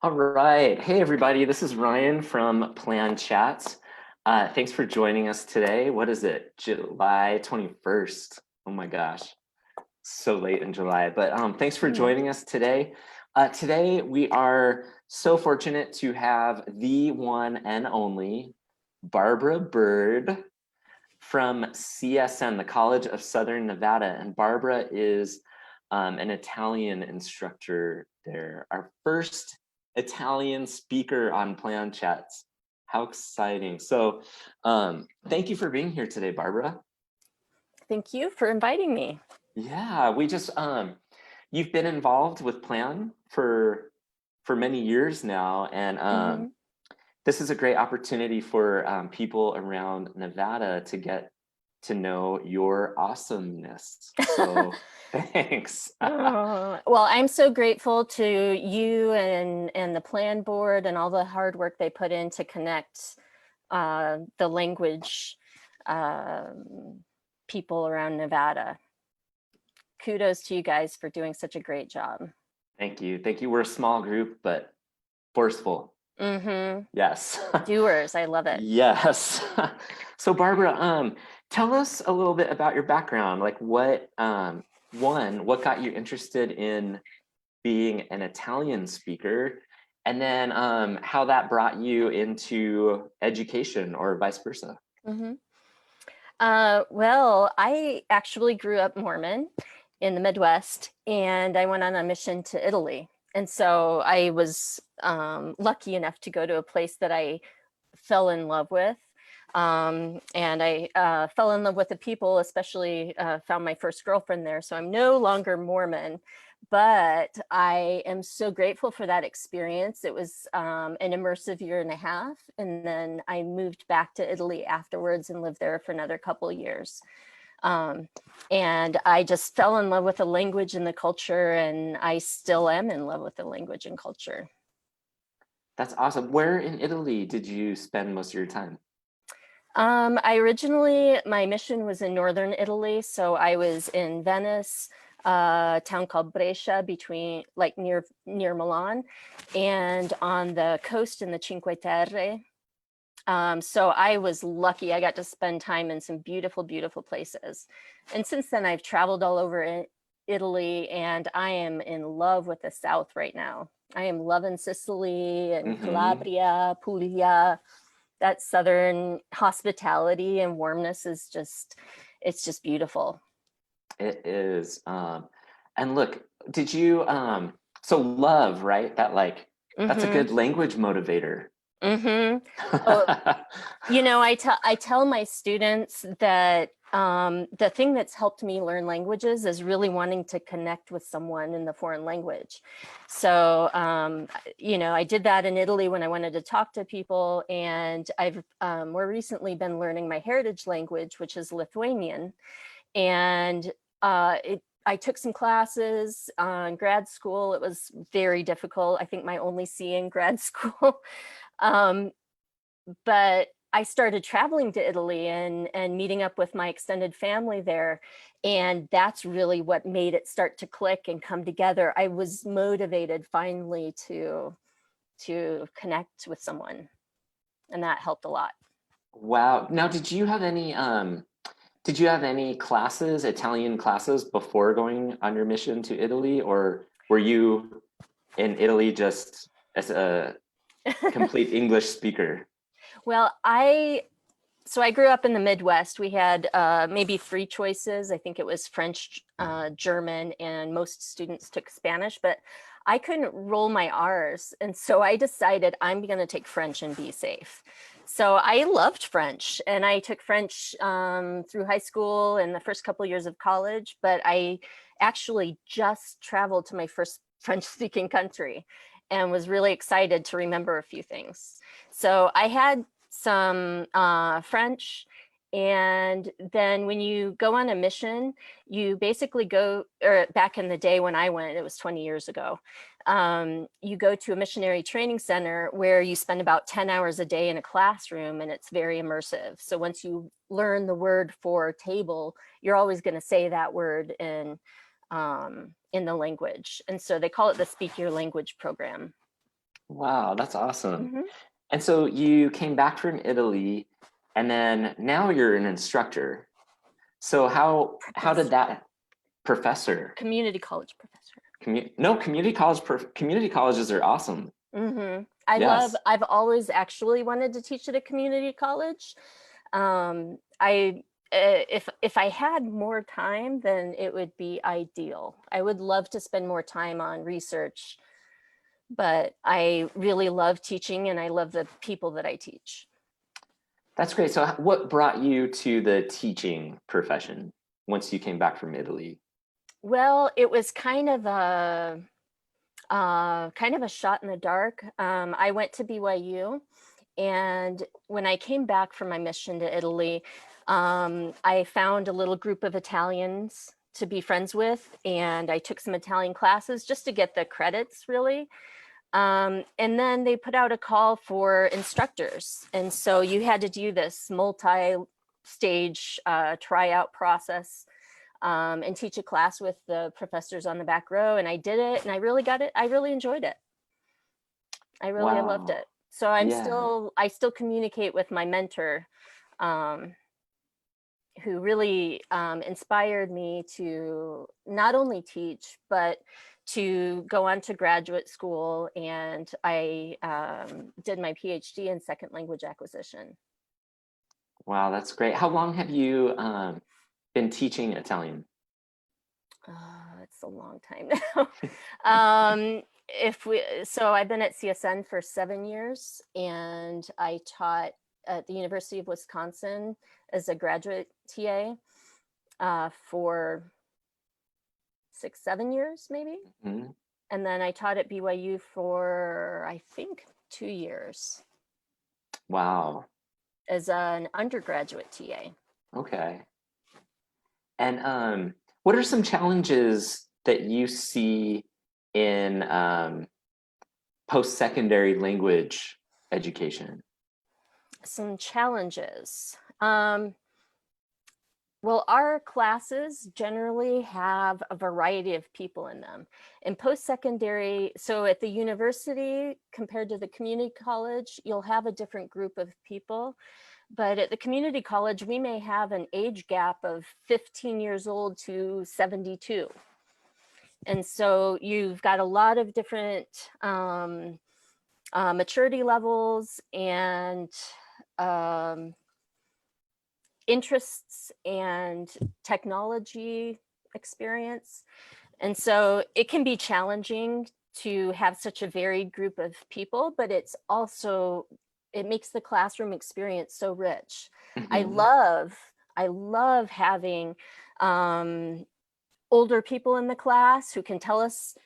All right. Hey, everybody. This is Ryan from Plan Chats. Thanks for joining us today. What is it? July 21st. Oh my gosh, so late in July. But thanks for Mhm. joining us today. Today, we are so fortunate to have the one and only Barbara Bird from CSN, the College of Southern Nevada. And Barbara is an Italian instructor there. Our first Italian speaker on Plan Chats. How exciting. So thank you for being here today, Barbara. Thank you for inviting me. Yeah, we just, you've been involved with Plan for many years now. And hmm this is a great opportunity for people around Nevada to get to know your awesomeness. So thanks. Well, I'm so grateful to you and the plan board and all the hard work they put in to connect the language um, people around Nevada. Kudos to you guys for doing such a great job. Thank you. Thank you. We're a small group, but forceful. hmm Yes. Doers, I love it. Yes. So Barbara, tell us a little bit about your background. Like what got you interested in being an Italian speaker, and then how that brought you into education or vice versa. hmm well, I actually grew up Mormon in the Midwest, and I went on a mission to Italy. And so I was lucky enough to go to a place that I fell in love with. And I fell in love with the people, especially found my first girlfriend there. So I'm no longer Mormon, but I am so grateful for that experience. It was an immersive year and a half. And then I moved back to Italy afterwards and lived there for another couple of years. Um, and I just fell in love with the language and the culture, and I still am in love with the language and culture. That's awesome. Where in Italy did you spend most of your time? My mission was in northern Italy, so I was in Venice, a town called Brescia, between like near Milan, and on the coast in the Cinque Terre. So I was lucky. I got to spend time in some beautiful, beautiful places. And since then, I've traveled all over Italy, and I am in love with the South right now. I am loving Sicily and Hmm. Calabria, Puglia. That Southern hospitality and warmness is it's just beautiful. It is. And look, did you so love, right? That's a Mm-hmm. good language motivator. Mm-hmm. Oh, I tell my students that the thing that's helped me learn languages is really wanting to connect with someone in the foreign language. So, I did that in Italy when I wanted to talk to people, and I've more recently been learning my heritage language, which is Lithuanian. And I took some classes in grad school. It was very difficult. I think my only C in grad school. Um, but I started traveling to Italy and meeting up with my extended family there. And that's really what made it start to click and come together. I was motivated finally to connect with someone, and that helped a lot. Wow. Now, did you have any classes, Italian classes before going on your mission to Italy, or were you in Italy just as a complete English speaker? Well, I grew up in the Midwest. We had maybe three choices. I think it was French, German, and most students took Spanish, but I couldn't roll my R's. And so I decided I'm going to take French and be safe. So I loved French, and I took French through high school and the first couple of years of college, but I actually just traveled to my first French speaking country and was really excited to remember a few things. So I had some French. And then when you go on a mission, you basically go, or back in the day when I went, it was 20 years ago, you go to a missionary training center where you spend about 10 hours a day in a classroom, and it's very immersive. So once you learn the word for table, you're always going to say that word in the language. And so they call it the Speak Your Language program. Wow, that's awesome. Mhm. And so you came back from Italy, and then now you're an instructor. So how did Professor, that professor? community college professor. No, community colleges are awesome. Yes, I've always actually wanted to teach at a community college. I if I had more time, then it would be ideal. I would love to spend more time on research, but I really love teaching and I love the people that I teach. that's great. So what brought you to the teaching profession once you came back from Italy? Well, it was kind of a shot in the dark. I went to BYU, and when I came back from my mission to Italy, I found a little group of Italians to be friends with, and I took some Italian classes just to get the credits, really. And then they put out a call for instructors, and so you had to do this multi-stage tryout process and teach a class with the professors on the back row. And I did it, and I really got it. I really enjoyed it. I loved Wow. it. So Yeah. I still communicate with my mentor, um, who really inspired me to not only teach, but to go on to graduate school. And I did my PhD in second language acquisition. Wow, that's great. How long have you been teaching Italian? It's a long time now. If we, so I've been at CSN for 7 years, and I taught at the University of Wisconsin as a graduate TA for 6, 7 years, maybe. Mhm. And then I taught at BYU for, I think, 2 years Wow. as an undergraduate TA. Okay. And what are some challenges that you see in post-secondary language education? Some challenges. Well, our classes generally have a variety of people in them. In post-secondary, so at the university compared to the community college, you'll have a different group of people. But at the community college, we may have an age gap of 15 years old to 72. And so you've got a lot of different maturity levels and um, interests and technology experience. And so it can be challenging to have such a varied group of people, but it makes the classroom experience so rich. I Mhm. love, I love having older people in the class who can tell us,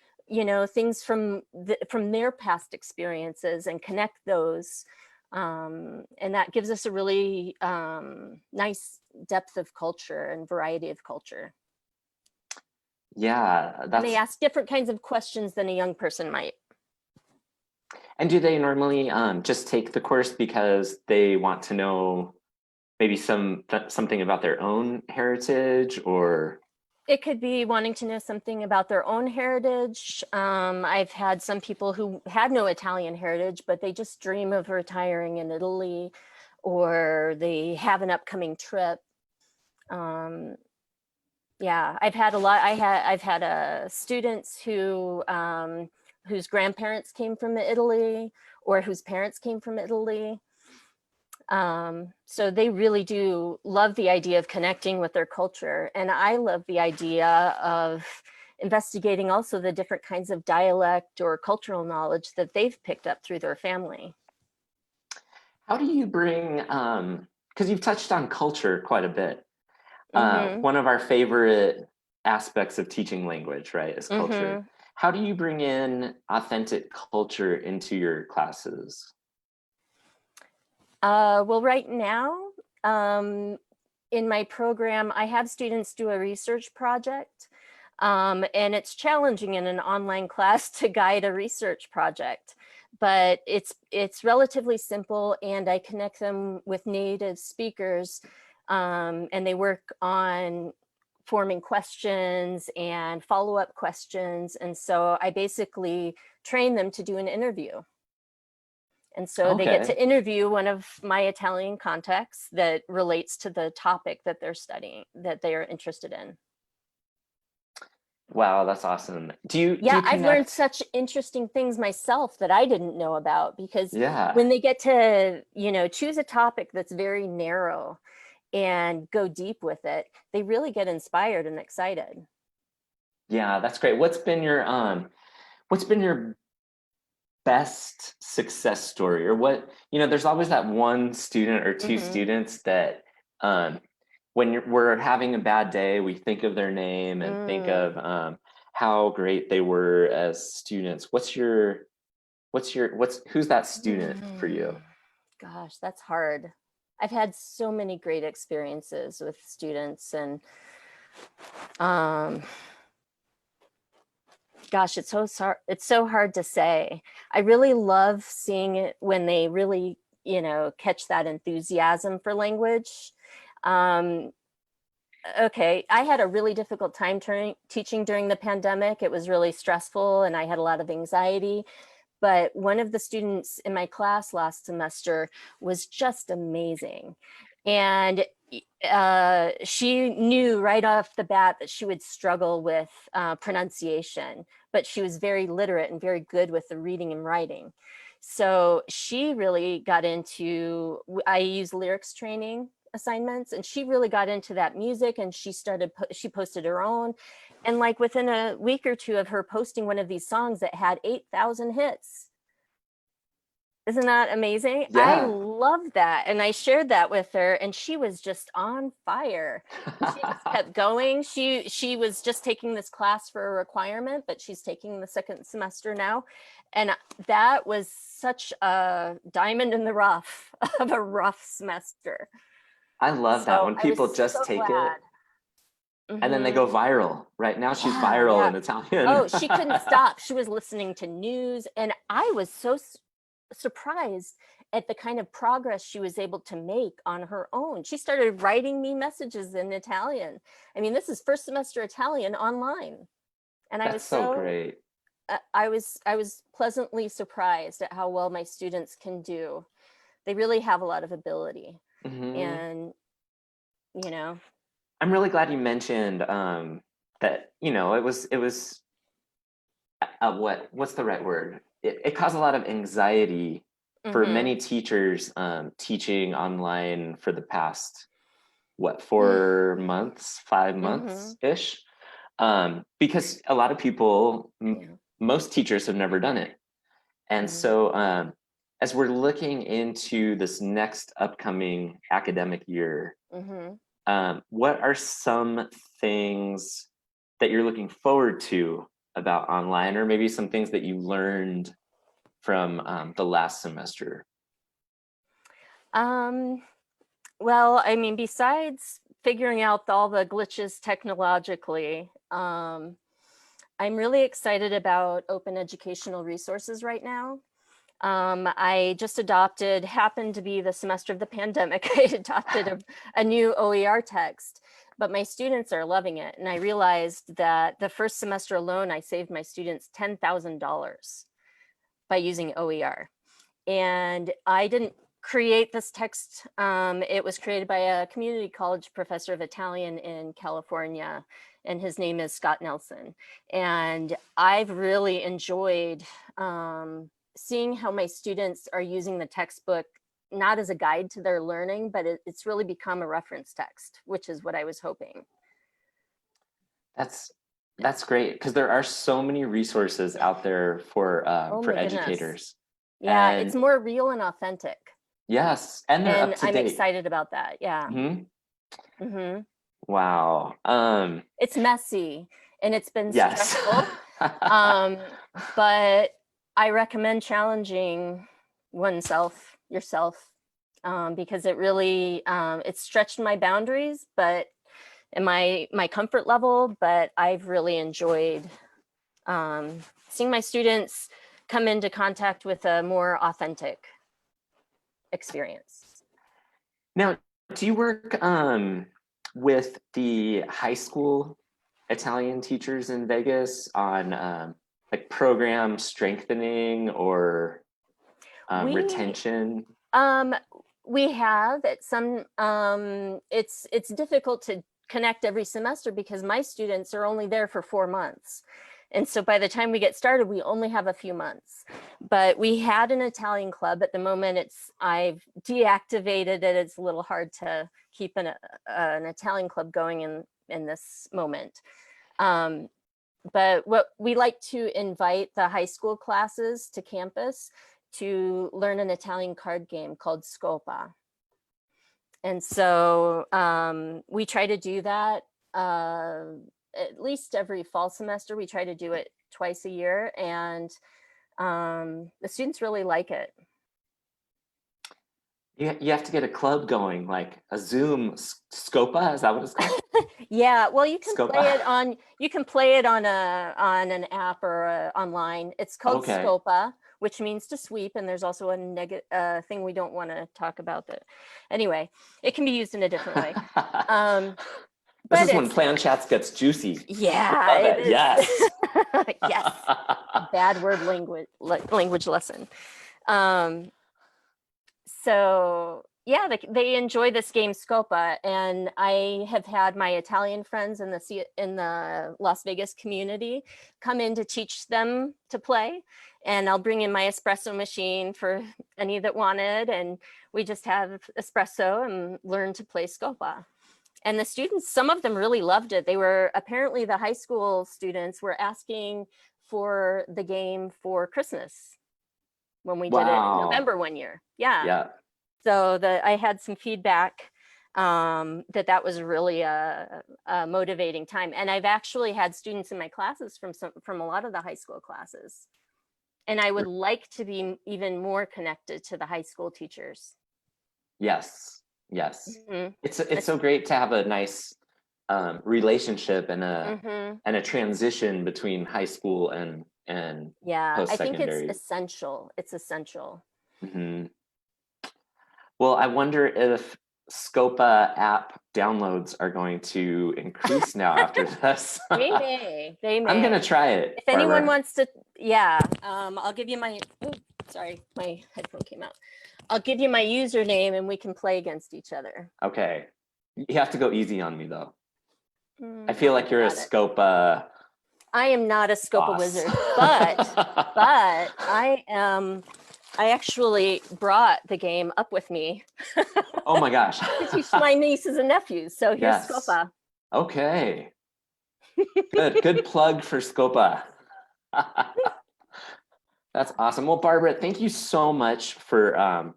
things from their past experiences and connect those. And that gives us a really nice depth of culture and variety of culture. Yeah, And they that's. ask different kinds of questions than a young person might. And do they normally just take the course because they want to know maybe something about their own heritage or? It could be wanting to know something about their own heritage. I've had some people who had no Italian heritage, but they just dream of retiring in Italy, or they have an upcoming trip. Um, yeah, I've had students whose grandparents came from Italy, or whose parents came from Italy. So they really do love the idea of connecting with their culture. And I love the idea of investigating also the different kinds of dialect or cultural knowledge that they've picked up through their family. How do you bring, because you've touched on culture quite a bit. Mm-hmm. One of our favorite aspects of teaching language, right, is culture. Mm-hmm. How do you bring in authentic culture into your classes? Well, right now, um, in my program, I have students do a research project. And it's challenging in an online class to guide a research project, but it's relatively simple, and I connect them with native speakers, and they work on forming questions and follow-up questions. And so I basically train them to do an interview. And so they get Okay. to interview one of my Italian contacts that relates to the topic that they're studying, that they are interested in. Wow, that's awesome. Do Yeah, you I've learned connect? such interesting things myself that I didn't know about, because Yeah. when they get to, choose a topic that's very narrow and go deep with it, they really get inspired and excited. Yeah, that's great. What's been your best success story, or what, there's always that one student or two Hmm. students that um when we're having a bad day, we think of their name and think Mm. of how great they were as students. Who's that student for Mm. you? Gosh, that's hard. I've had so many great experiences with students, and um, gosh, it's so hard to say. I really love seeing it when they really, catch that enthusiasm for language. Um, okay, I had a really difficult time teaching during the pandemic. It was really stressful, and I had a lot of anxiety. But one of the students in my class last semester was just amazing. And she knew right off the bat that she would struggle with pronunciation, but she was very literate and very good with the reading and writing. So she really got into, I use lyrics training assignments, and she really got into that music, and she posted her own, and like within a week or two of her posting one of these songs that had 8,000 hits. Isn't that amazing? I Yeah. love that. And I shared that with her, and she was just on fire. And she just kept going. She was just taking this class for a requirement, but she's taking the second semester now. And that was such a diamond in the rough of a rough semester. I love that So when I was people just so take it glad. and then they go Hmm. viral. Right now she's Yeah, viral yeah. in Italian. Oh, she couldn't stop. She was listening to news, and I was so surprised at the kind of progress she was able to make on her own. She started writing me messages in Italian. I mean, this is first semester Italian online, and I That's was so so great. I was pleasantly surprised at how well my students can do. They really have a lot of ability, Hmm. and you know, I'm really glad you mentioned that, it was what's the right word? It caused a lot of anxiety for mm-hmm. many teachers teaching online for the past, what, 4 months, five Mm-hmm. months ish, because a lot of people, Yeah. most teachers have never done it. And Mm-hmm. so as we're looking into this next upcoming academic year, Mm-hmm. what are some things that you're looking forward to about online, or maybe some things that you learned from the last semester? Um, well, I mean, besides figuring out all the glitches technologically, I'm really excited about open educational resources right now. I just happened to be the semester of the pandemic, I adopted a new OER text, but my students are loving it. And I realized that the first semester alone, I saved my students $10,000 by using OER. And I didn't create this text. It was created by a community college professor of Italian in California, and his name is Scott Nelson. And I've really enjoyed seeing how my students are using the textbook not as a guide to their learning, but it's really become a reference text, which is what I was hoping. That's that's great, because there are so many resources out there Oh for my goodness. educators, Yeah, it's and more real and authentic. yes, and they're And up to I'm date. excited about that. Yeah. Hmm. Hmm. Wow. It's messy and it's been Yes. stressful. Um, but I recommend challenging yourself, because it really it's stretched my boundaries, but in my comfort level. But I've really enjoyed um, seeing my students come into contact with a more authentic experience. Now, do you work with the high school Italian teachers in Vegas on like program strengthening or We retention? um we have at some it's difficult to connect every semester because my students are only there for 4 months. And so by the time we get started, we only have a few months. But we had an Italian club. At the moment, I've deactivated it. It's a little hard to keep an Italian club going in this moment. But what we like to invite the high school classes to campus to learn an Italian card game called Scopa. And so we try to do that at least every fall semester. We try to do it twice a year, and the students really like it. You have to get a club going, like a Zoom Scopa. Is that what it's called? Yeah, well, you can Scopa. play it on an app or online. It's called Okay. Scopa, which means to sweep, and there's also a negative thing we don't want to talk about. That anyway, it can be used in a different way. This is when Plan Chats gets juicy. Yeah, Love it. Yes. Yes. Bad word language lesson. So yeah, they enjoy this game Scopa, and I have had my Italian friends in the Las Vegas community come in to teach them to play, and I'll bring in my espresso machine for any that wanted, and we just have espresso and learn to play Scopa. And the students, some of them really loved it. They were apparently, the high school students were asking for the game for Christmas when we did it in November one year. Yeah. So I had some feedback that was really a motivating time. And I've actually had students in my classes from a lot of the high school classes. And I would like to be even more connected to the high school teachers. Yes. It's so great to have a nice relationship and a transition between high school and post-secondary. I think it's essential. It's essential. Well, I wonder if Scopa app downloads are going to increase now after this. They may. I'm gonna try it. If anyone wants to, I'll give you my. Oh, sorry, my headphone came out. I'll give you my username and we can play against each other. Okay. You have to go easy on me though. I feel like you're a Scopa. I am not a Scopa wizard, but I actually brought the game up with me. Oh my gosh. To teach my nieces and nephews. So here's Scopa. Okay. Good plug for Scopa. That's awesome. Well, Barbara, thank you so much for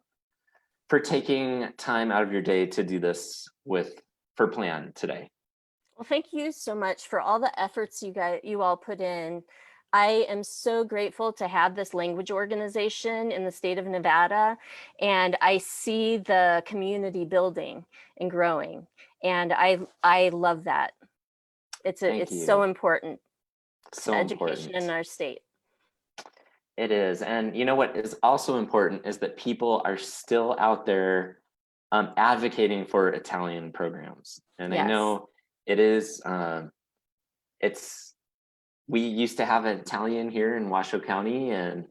taking time out of your day to do this for Plan today. Well, thank you so much for all the efforts you all put in. I am so grateful to have this language organization in the state of Nevada, and I see the community building and growing, and I love that. It's so important to education in our state. It is. And you know what is also important is that people are still out there advocating for Italian programs. And I know it is, we used to have an Italian here in Washoe County, and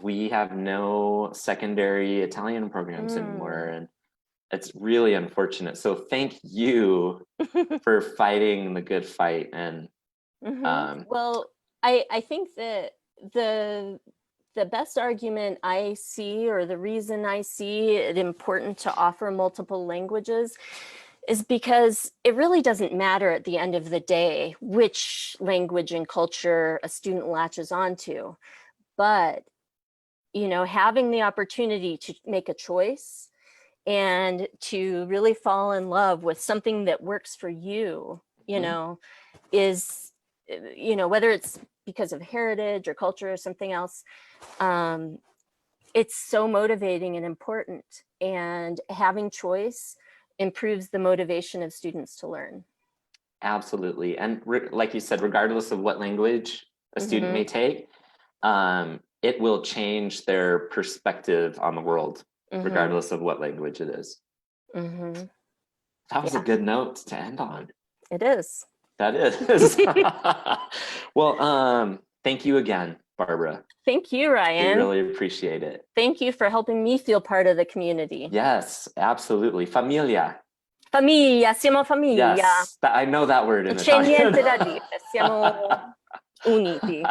we have no secondary Italian programs anymore. And it's really unfortunate. So thank you for fighting the good fight. And well, I think that the best argument I see, or the reason I see it important to offer multiple languages, is because it really doesn't matter at the end of the day which language and culture a student latches onto, but having the opportunity to make a choice and to really fall in love with something that works for you, is, whether it's because of heritage or culture or something else, it's so motivating and important. And having choice improves the motivation of students to learn. Absolutely. And like you said, regardless of what language a student may take, it will change their perspective on the world, regardless of what language it is. That was a good note to end on. It is. That is. Well, thank you again. Barbara. Thank you, We Ryan. really appreciate it. Thank you for helping me feel part of the community. Yes, absolutely. Familia. Famiglia, siamo famiglia. Yes, I know that word in Non c'è Italian. niente da dire, siamo uniti.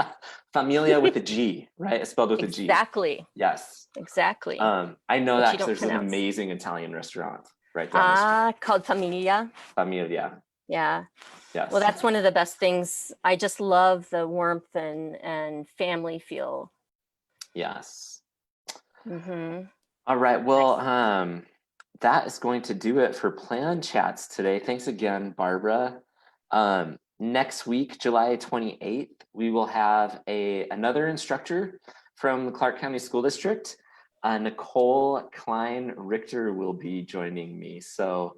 Familia with a G, right? It's spelled with a G. Exactly. Yes. Exactly. I know Which that you because don't there's an pronounce. amazing Italian restaurant right down the street. Called Famiglia. Familia. Yeah. Yes. Well, that's one of the best things. I just love the warmth and family feel. Yes. Mm-hmm. All right. Well, that is going to do it for Plan Chats today. Thanks again, Barbara. Next week, July 28th, we will have another instructor from the Clark County School District. Nicole Klein Richter will be joining me. So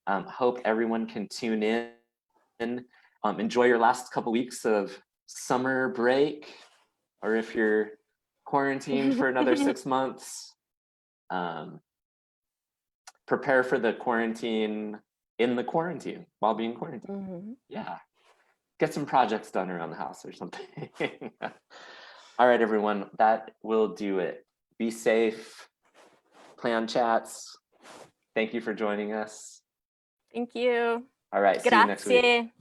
hope everyone can tune in. Enjoy your last couple weeks of summer break, or if you're quarantined for another 6 months, prepare for the quarantine in the quarantine while being quarantined. Mm-hmm. Yeah. Get some projects done around the house or something. All right, everyone, that will do it. Be safe. Plan chats. Thank you for joining us. Thank you. All right, see you next week. Grazie.